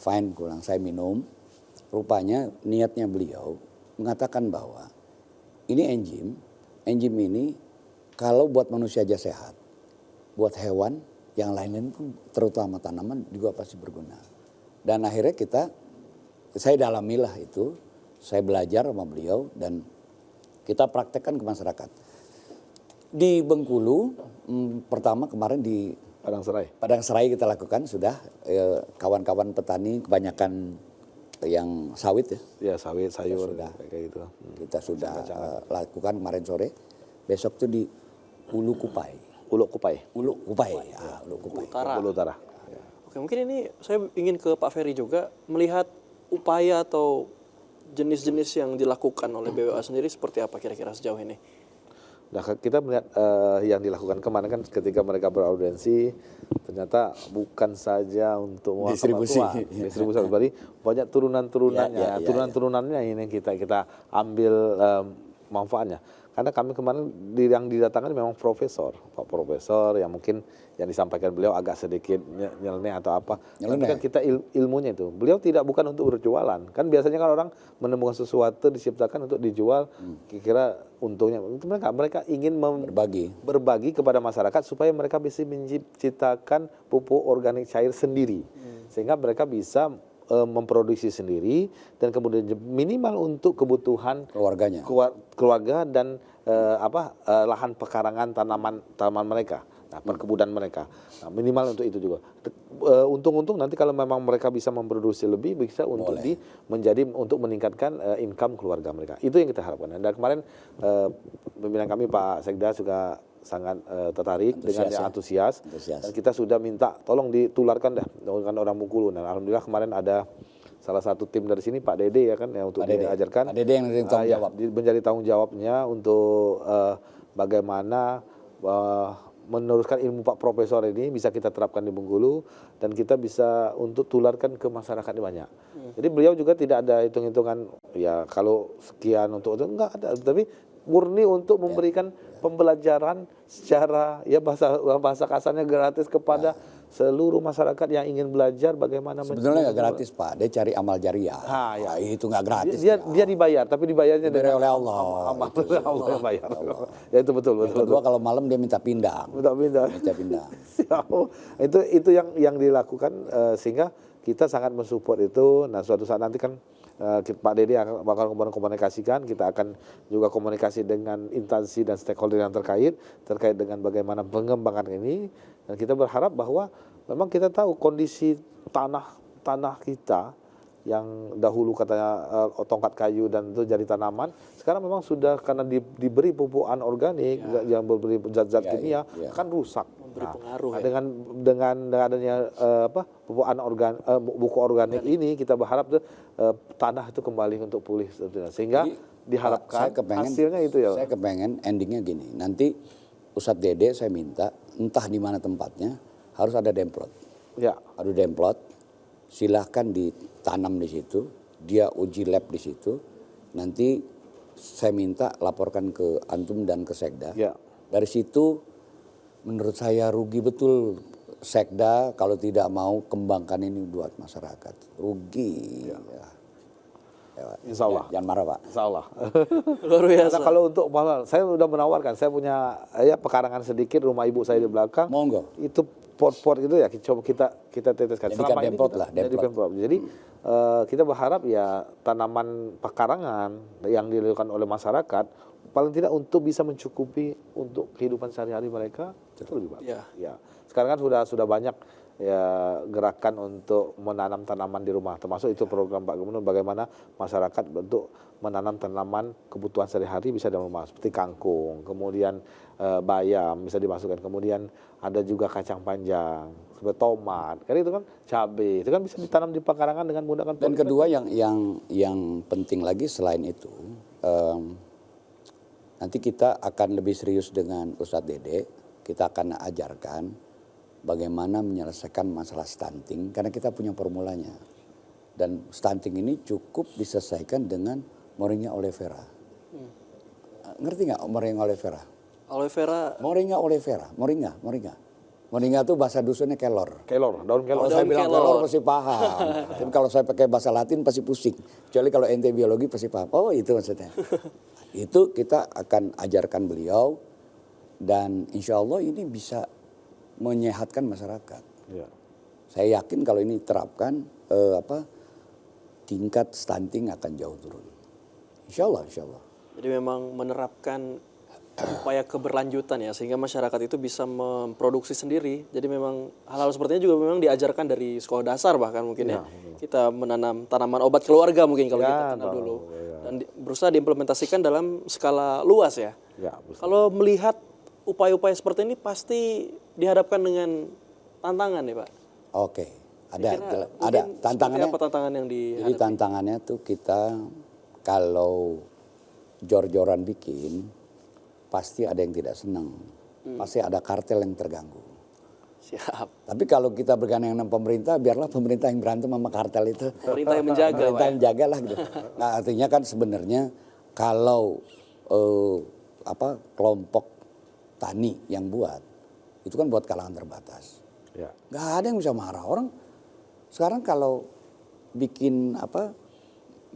fine, kurang saya minum. Rupanya niatnya beliau mengatakan bahwa ini enzim ini kalau buat manusia aja sehat, buat hewan yang lain-lain pun terutama tanaman juga pasti berguna. Dan akhirnya saya dalamilah itu, saya belajar sama beliau dan kita praktekkan ke masyarakat. Di Bengkulu pertama kemarin di Padang Serai kita lakukan sudah, kawan-kawan petani kebanyakan yang sawit ya. Ya sawit, sayur kayak gitu. Kita sudah lakukan kemarin sore. Besok tuh di Ulu Kupai. Ulu Kupai. Ulu Kupai. Ya, Ulu Kupai. Ulu Utara. Ya. Oke, mungkin ini saya ingin ke Pak Ferry juga melihat upaya atau jenis-jenis yang dilakukan oleh BWA sendiri seperti apa kira-kira sejauh ini? Nah, kita melihat yang dilakukan kemarin kan ketika mereka beraudiensi ternyata bukan saja untuk distribusi, berarti banyak turunan-turunannya, turunan-turunannya ini yang kita ambil manfaatnya. Karena kami kemarin yang didatangkan memang Pak Profesor yang mungkin yang disampaikan beliau agak sedikit nyeleneh atau apa. Tapi kan kita ilmunya itu. Beliau bukan untuk berjualan. Kan biasanya kan orang menemukan sesuatu diciptakan untuk dijual, kira-kira untungnya. Mereka ingin berbagi kepada masyarakat supaya mereka bisa menciptakan pupuk organik cair sendiri. Sehingga mereka bisa memproduksi sendiri dan kemudian minimal untuk kebutuhan keluarga dan lahan pekarangan tanaman mereka, perkebunan mereka. Nah, minimal untuk itu juga. Untung-untung nanti kalau memang mereka bisa memproduksi lebih bisa untuk untuk meningkatkan income keluarga mereka. Itu yang kita harapkan. Dan kemarin pimpinan kami Pak Sekda juga sangat tertarik dengan yang antusias. Dan kita sudah minta tolong ditularkan dengan orang Bengkulu. Dan alhamdulillah kemarin ada salah satu tim dari sini Pak Dede ya kan yang untuk diajarkan. Pak Dede yang tanggung jawab. Menjadi tanggung jawabnya untuk bagaimana meneruskan ilmu Pak Profesor ini bisa kita terapkan di Bengkulu dan kita bisa untuk tularkan ke masyarakat banyak. Jadi beliau juga tidak ada hitung-hitungan ya kalau sekian untuk itu enggak ada, tapi murni untuk memberikan pembelajaran secara ya bahasa kasarnya gratis kepada seluruh masyarakat yang ingin belajar bagaimana. Sebetulnya nggak gratis Pak, dia cari amal jariah. Ya. Itu nggak gratis. Dia dibayar, tapi dibayarnya oleh Allah. Allah yang bayar. Ya itu betul. Kedua kalau malam dia minta pindang. Minta pindang. Itu yang dilakukan sehingga kita sangat mensupport itu. Nah suatu saat nanti kan Pak Dede akan komunikasikan, kita akan juga komunikasi dengan instansi dan stakeholder yang terkait dengan bagaimana pengembangan ini. Dan kita berharap bahwa memang kita tahu kondisi tanah kita yang dahulu katanya tongkat kayu dan itu jadi tanaman, sekarang memang sudah karena diberi pupukan organik yang berberi zat-zat kimia kan rusak. Berpengaruh dengan adanya pupukan buku organik ini kita berharap tanah itu kembali untuk pulih sehingga diharapkan hasilnya itu ya. Saya kepengen endingnya gini, nanti Ustadz Dede saya minta entah di mana tempatnya harus ada demplot. Ya. Ada demplot, silahkan ditanam di situ, dia uji lab di situ, nanti saya minta laporkan ke Antum dan ke Sekda. Ya. Dari situ menurut saya rugi betul Sekda kalau tidak mau kembangkan ini buat masyarakat. Rugi. Ya. Insya Allah. Jangan marah Pak. Insya Allah. Luar biasa. Karena kalau untuk saya sudah menawarkan, saya punya pekarangan sedikit rumah ibu saya di belakang. Monggo. Itu pot-pot itu ya coba kita teteskan. Selama ini demplot. Jadi kita berharap ya tanaman pekarangan yang dilakukan oleh masyarakat paling tidak untuk bisa mencukupi untuk kehidupan sehari-hari mereka itu lebih bagus. Ya. Sekarang kan sudah banyak ya gerakan untuk menanam tanaman di rumah, termasuk itu program Pak Gubernur bagaimana masyarakat bentuk menanam tanaman kebutuhan sehari-hari bisa di rumah seperti kangkung, kemudian bayam bisa dimasukkan, kemudian ada juga kacang panjang, seperti tomat, karena itu kan cabai, itu kan bisa ditanam di pekarangan dengan mudah kan. Dan kedua yang penting lagi selain itu, nanti kita akan lebih serius dengan Ustadz Dede, kita akan ajarkan bagaimana menyelesaikan masalah stunting karena kita punya formulanya. Dan stunting ini cukup diselesaikan dengan Moringa aloe vera. Ngerti nggak Moringa aloe vera? Aloe vera. Moringa aloe vera, moringa. Moringa tuh bahasa dusunnya kelor. Kelor, daun kelor. Kalau saya daun bilang kelor. kelor pasti paham. Tapi kalau saya pakai bahasa Latin pasti pusing. Kecuali kalau ente biologi pasti paham. Oh itu maksudnya. Itu kita akan ajarkan beliau dan insya Allah ini bisa menyehatkan masyarakat. Ya. Saya yakin kalau ini terapkan tingkat stunting akan jauh turun. Insya Allah, insya Allah. Jadi memang menerapkan upaya keberlanjutan ya, sehingga masyarakat itu bisa memproduksi sendiri. Jadi memang hal-hal seperti ini juga memang diajarkan dari sekolah dasar bahkan mungkin ya. Kita menanam tanaman obat keluarga mungkin kalau kita kenal dulu. Dan berusaha diimplementasikan dalam skala luas ya. Kalau melihat upaya-upaya seperti ini pasti dihadapkan dengan tantangan ya Pak. Oke, ada Mungkin tantangannya. seperti apa tantangan yang Jadi dihadapi? tantangannya tuh kita kalau jor-joran bikin pasti ada yang tidak senang, pasti ada kartel yang terganggu. Siap. Tapi kalau kita bergandeng dengan pemerintah, biarlah pemerintah yang berantem sama kartel itu. Pemerintah yang menjaga, Pemerintah Pak, yang jaga lah gitu. Nah artinya kan sebenarnya kalau kelompok tani yang buat, itu kan buat kalangan terbatas. Ya. Gak ada yang bisa marah. Orang sekarang kalau bikin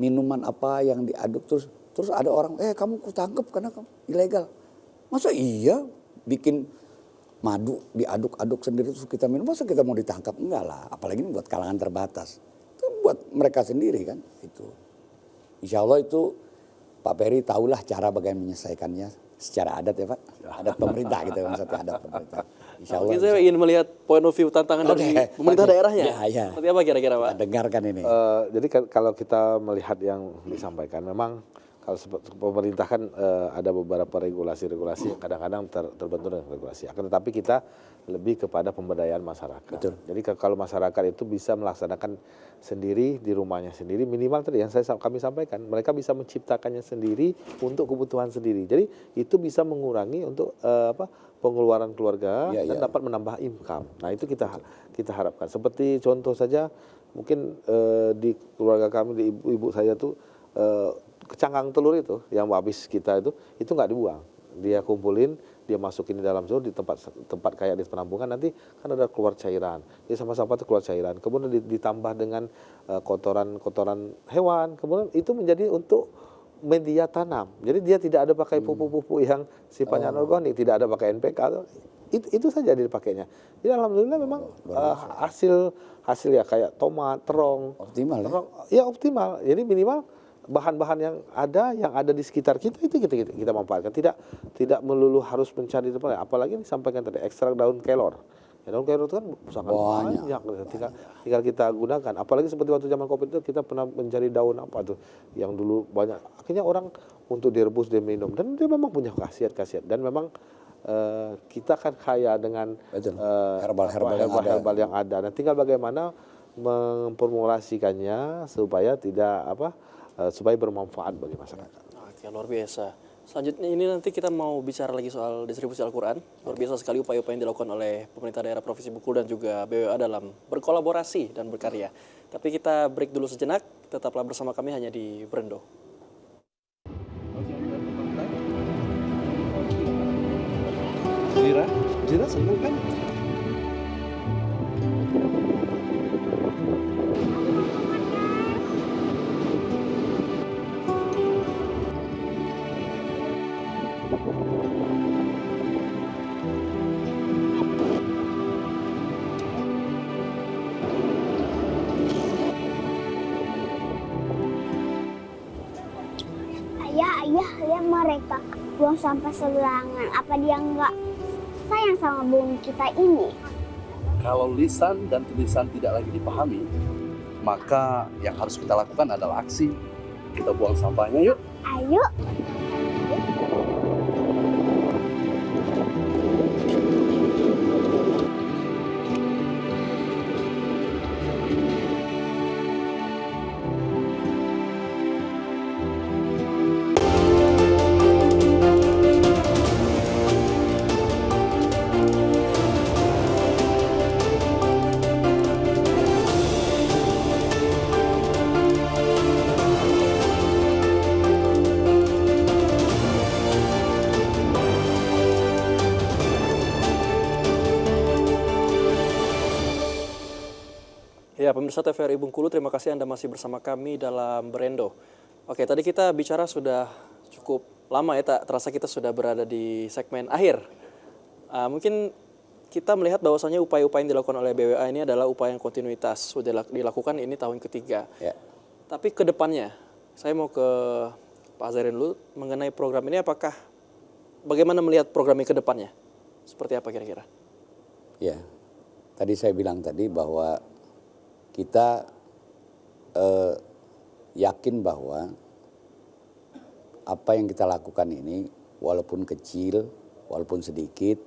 minuman apa yang diaduk terus ada orang, kamu kutangkep karena kamu ilegal. Masa iya bikin madu diaduk-aduk sendiri terus kita minum, masa kita mau ditangkap? Enggak lah, apalagi ini buat kalangan terbatas. Itu buat mereka sendiri kan itu. Insya Allah itu Pak Peri tahulah cara bagaimana menyelesaikannya secara adat ya Pak. Adat pemerintah gitu maksudnya, adat pemerintah. Insya Allah. Mungkin saya ingin melihat point of view tantangan dari pemerintah daerahnya. Ya. Seperti apa kira-kira Pak? Kita dengarkan ini. Jadi kalau kita melihat yang disampaikan, memang kalau pemerintah kan ada beberapa regulasi-regulasi yang kadang-kadang terbentur dengan regulasi. Akan tetapi kita lebih kepada pemberdayaan masyarakat. Betul. Jadi kalau masyarakat itu bisa melaksanakan sendiri di rumahnya sendiri, minimal tadi yang kami sampaikan, mereka bisa menciptakannya sendiri untuk kebutuhan sendiri. Jadi itu bisa mengurangi untuk pengeluaran keluarga dan dapat menambah income. Nah itu kita harapkan. Seperti contoh saja, mungkin di keluarga kami, di ibu saya tuh kecangkang telur itu yang habis kita itu nggak dibuang, dia kumpulin, dia masukin di dalam di tempat kayak di penampungan, nanti kan ada keluar cairan, jadi sampah-sampah itu keluar cairan, kemudian ditambah dengan kotoran hewan, kemudian itu menjadi untuk media tanam, jadi dia tidak ada pakai pupuk-pupuk yang sifatnya anorganik, tidak ada pakai NPK, itu saja dipakainya. Jadi alhamdulillah memang hasil ya kayak tomat, terong, optimal ya optimal, jadi minimal bahan-bahan yang ada di sekitar kita itu kita manfaatkan, tidak melulu harus mencari tempat, apalagi disampaikan tadi ekstrak daun kelor. Ya, daun kelor itu kan sangat banyak. Tinggal kita gunakan. Apalagi seperti waktu zaman Covid itu kita pernah mencari daun apa tuh yang dulu banyak. Akhirnya orang untuk direbus dia minum dan dia memang punya khasiat dan memang kita kan kaya dengan herbal yang ada. Nah, tinggal bagaimana memformulasikannya supaya supaya bermanfaat bagi masyarakat. Oke, luar biasa. Selanjutnya ini nanti kita mau bicara lagi soal distribusi Al-Quran. Luar biasa sekali upaya-upaya yang dilakukan oleh pemerintah daerah Provinsi Bengkulu dan juga BWA dalam berkolaborasi dan berkarya. Tapi kita break dulu sejenak, tetaplah bersama kami hanya di Brendo. Zira seneng kan? Ayah mereka buang sampah sembarangan. Apa dia nggak sayang sama bumi kita ini? Kalau lisan dan tulisan tidak lagi dipahami, maka yang harus kita lakukan adalah aksi. Kita buang sampahnya yuk. Ayo. Ya, pemirsa TVRI Bengkulu, terima kasih Anda masih bersama kami dalam Berendo. Oke, tadi kita bicara sudah cukup lama ya, tak terasa kita sudah berada di segmen akhir. Mungkin kita melihat bahwasannya upaya-upaya yang dilakukan oleh BWA ini adalah upaya yang kontinuitas, sudah dilakukan ini tahun ketiga. Ya. Tapi ke depannya, saya mau ke Pak Zairin dulu mengenai program ini, apakah bagaimana melihat program ini ke depannya? Seperti apa kira-kira? Ya, tadi saya bilang tadi bahwa kita yakin bahwa apa yang kita lakukan ini walaupun kecil, walaupun sedikit,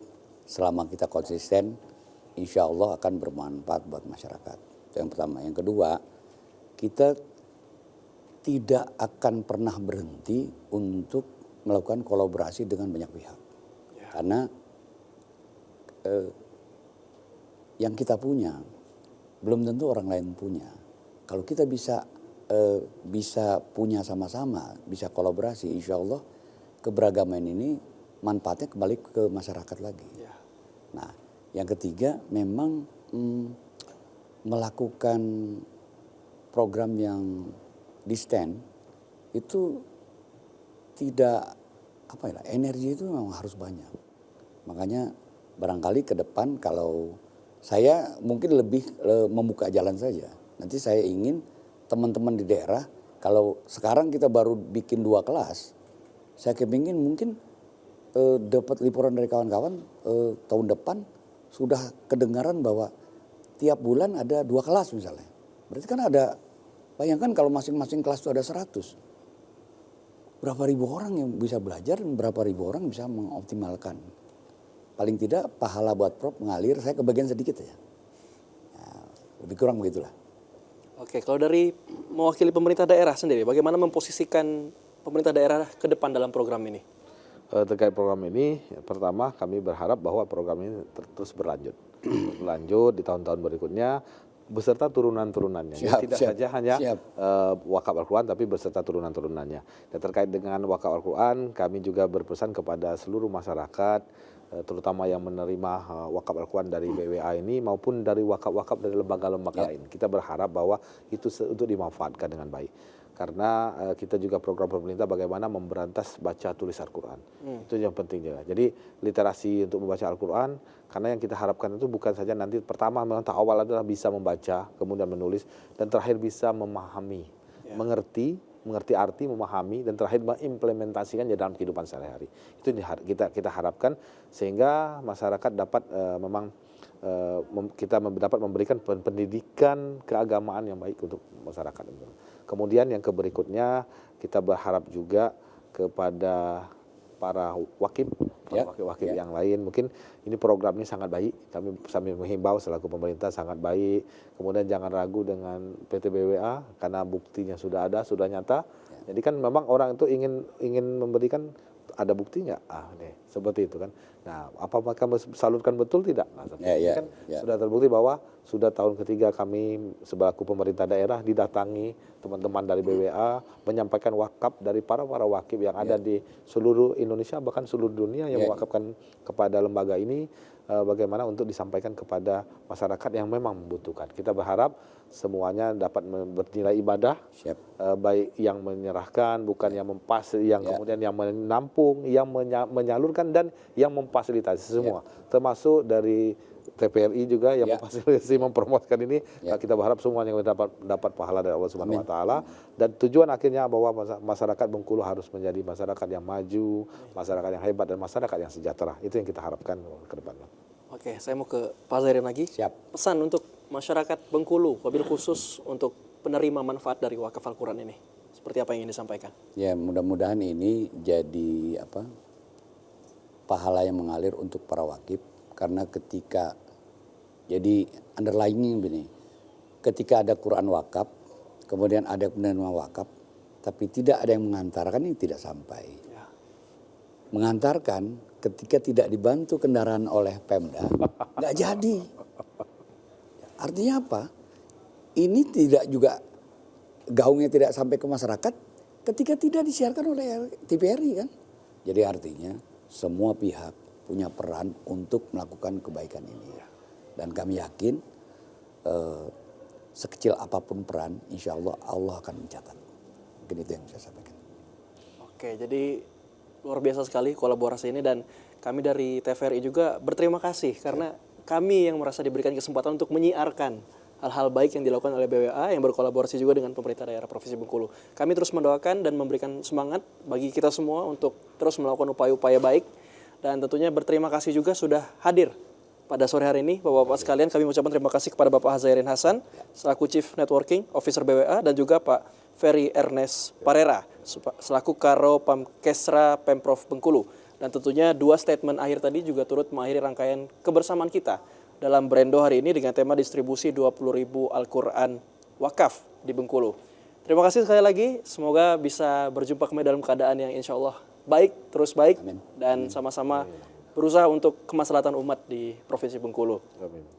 selama kita konsisten, insya Allah akan bermanfaat buat masyarakat. Itu yang pertama. Yang kedua, kita tidak akan pernah berhenti untuk melakukan kolaborasi dengan banyak pihak. Karena yang kita punya belum tentu orang lain punya. Kalau kita bisa punya sama-sama, bisa kolaborasi, insya Allah keberagaman ini manfaatnya kembali ke masyarakat lagi. Nah, yang ketiga memang melakukan program yang distant itu tidak energi itu memang harus banyak. Makanya barangkali ke depan kalau saya mungkin lebih membuka jalan saja. Nanti saya ingin teman-teman di daerah, kalau sekarang kita baru bikin 2 kelas, saya kepingin mungkin dapat lipuran dari kawan-kawan tahun depan sudah kedengaran bahwa tiap bulan ada 2 kelas misalnya. Berarti kan ada, bayangkan kalau masing-masing kelas itu ada 100. Berapa ribu orang yang bisa belajar dan berapa ribu orang bisa mengoptimalkan. Paling tidak pahala buat Prof mengalir, saya kebagian sedikit ya. Lebih kurang begitulah. Oke, kalau dari mewakili pemerintah daerah sendiri, bagaimana memposisikan pemerintah daerah ke depan dalam program ini? Terkait program ini, pertama kami berharap bahwa program ini terus berlanjut. Berlanjut di tahun-tahun berikutnya beserta turunan-turunannya. Tidak saja hanya wakaf Al-Quran tapi beserta turunan-turunannya. Dan terkait dengan wakaf Al-Quran, kami juga berpesan kepada seluruh masyarakat, terutama yang menerima wakaf Al-Quran dari BWA ini maupun dari wakaf-wakaf dari lembaga-lembaga lain. Kita berharap bahwa itu untuk dimanfaatkan dengan baik. Karena kita juga program pemerintah bagaimana memberantas baca tulis Al-Quran. Itu yang penting juga. Jadi literasi untuk membaca Al-Quran, karena yang kita harapkan itu bukan saja nanti pertama memang awal adalah bisa membaca, kemudian menulis, dan terakhir bisa memahami, mengerti arti, memahami, dan terakhir mengimplementasikan dalam kehidupan sehari-hari. Itu kita harapkan sehingga masyarakat dapat kita dapat memberikan pendidikan keagamaan yang baik untuk masyarakat. Kemudian yang berikutnya kita berharap juga kepada para wakil yang lain, mungkin ini program ini sangat baik, kami sambil menghimbau selaku pemerintah sangat baik, kemudian jangan ragu dengan PT BWA karena buktinya sudah ada, sudah nyata. Jadi kan memang orang itu ingin memberikan, ada bukti nggak? Seperti itu kan. Nah, apakah salurkan betul tidak? Nah, sudah terbukti bahwa sudah tahun ketiga kami selaku pemerintah daerah didatangi teman-teman dari BWA menyampaikan wakaf dari para wakif yang ada di seluruh Indonesia bahkan seluruh dunia yang mewakafkan kepada lembaga ini, bagaimana untuk disampaikan kepada masyarakat yang memang membutuhkan. Kita berharap semuanya dapat bernilai ibadah, baik yang menyerahkan, bukan yang kemudian yang menampung, yang menyalurkan dan yang memfasilitasi semua, termasuk dari TVRI juga yang memfasilitasi mempromosikan ini. Kita berharap semuanya dapat pahala dari Allah Subhanahu Wa Taala, dan tujuan akhirnya bahwa masyarakat Bengkulu harus menjadi masyarakat yang maju, masyarakat yang hebat, dan masyarakat yang sejahtera. Itu yang kita harapkan ke depannya. Oke, saya mau ke Pak Zairin lagi. Pesan untuk masyarakat Bengkulu, wabil khusus untuk penerima manfaat dari wakaf Al-Quran ini. Seperti apa yang ingin disampaikan? Ya, mudah-mudahan ini jadi pahala yang mengalir untuk para wakif. Karena ketika, jadi underlying begini, ketika ada Quran wakaf, kemudian ada penerima wakaf, tapi tidak ada yang mengantarkan, ini tidak sampai. Mengantarkan ketika tidak dibantu kendaraan oleh Pemda, nggak jadi. Artinya apa? Ini tidak juga, gaungnya tidak sampai ke masyarakat ketika tidak disiarkan oleh TVRI kan. Jadi artinya semua pihak punya peran untuk melakukan kebaikan ini. Dan kami yakin sekecil apapun peran, insya Allah Allah akan mencatat. Mungkin itu yang saya sampaikan. Oke, jadi luar biasa sekali kolaborasi ini dan kami dari TVRI juga berterima kasih karena kami yang merasa diberikan kesempatan untuk menyiarkan hal-hal baik yang dilakukan oleh BWA yang berkolaborasi juga dengan pemerintah daerah Provinsi Bengkulu. Kami terus mendoakan dan memberikan semangat bagi kita semua untuk terus melakukan upaya-upaya baik dan tentunya berterima kasih juga sudah hadir pada sore hari ini Bapak-Bapak sekalian. Kami mengucapkan terima kasih kepada Bapak Hazairin Hasan selaku Chief Networking Officer BWA dan juga Pak Ferry Ernest Parera selaku Karo Pamkesra Pemprov Bengkulu. Dan tentunya dua statement akhir tadi juga turut mengakhiri rangkaian kebersamaan kita dalam Brendo hari ini dengan tema distribusi 20.000 Al-Quran Wakaf di Bengkulu. Terima kasih sekali lagi, semoga bisa berjumpa kembali dalam keadaan yang insya Allah baik, terus baik, dan sama-sama berusaha untuk kemaslahatan umat di Provinsi Bengkulu.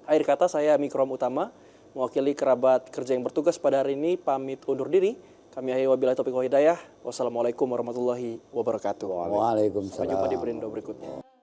Akhir kata saya Mikrom Utama, mewakili kerabat kerja yang bertugas pada hari ini, pamit undur diri. Kami akhiri wabillahi taufiq wal hidayah. Wassalamualaikum warahmatullahi wabarakatuh. Waalaikumsalam. Sampai jumpa di Brendo berikutnya.